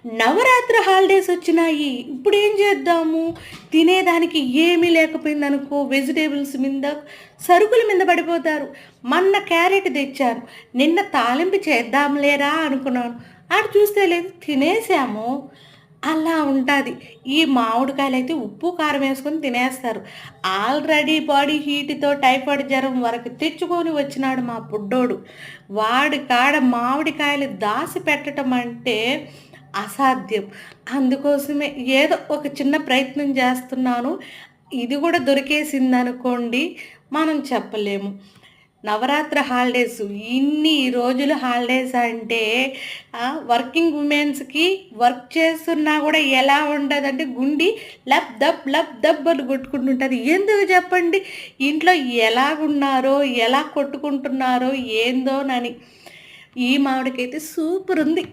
Navratri holidays వచ్చినాయి. ఇప్పుడేం చేద్దాము? తినేదానికి ఏమీ లేకపోయిందనుకో, వెజిటేబుల్స్ మీద, సరుకుల మీద పడిపోతారు. మొన్న క్యారెట్ తెచ్చాను. నిన్న తాలింపు చేద్దాంలేరా అనుకున్నాను. ఆడు చూస్తే లేదు, తినేసాము. అలా ఉంటుంది. ఈ మామిడికాయలైతే ఉప్పు, కారం వేసుకొని తినేస్తారు. ఆల్రెడీ బాడీ హీట్‌తో టైఫాయిడ్ జ్వరం వరకు తెచ్చుకొని వచ్చినాడు మా బుడ్డోడు. వాడి కాడ మామిడికాయలు దాసిపెట్టటం అంటే అసాధ్యం. అందుకోసమే ఏదో ఒక చిన్న ప్రయత్నం చేస్తున్నాను. ఇది కూడా దొరికేసిందనుకోండి, మనం చెప్పలేము. నవరాత్రి హాలిడేస్ ఇన్ని రోజులు హాలిడేస్ అంటే వర్కింగ్ ఉమెన్స్‌కి వర్క్ చేస్తున్నా కూడా ఎలా ఉండదంటే గుండె లబ్ దబ్ అని కొట్టుకుంటుంటది. ఎందుకు చెప్పండి? ఇంట్లో ఎలాగున్నారో, ఎలా కొట్టుకుంటున్నారో ఏందోనని. ఈ మామిడికైతే సూపర్ ఉంది.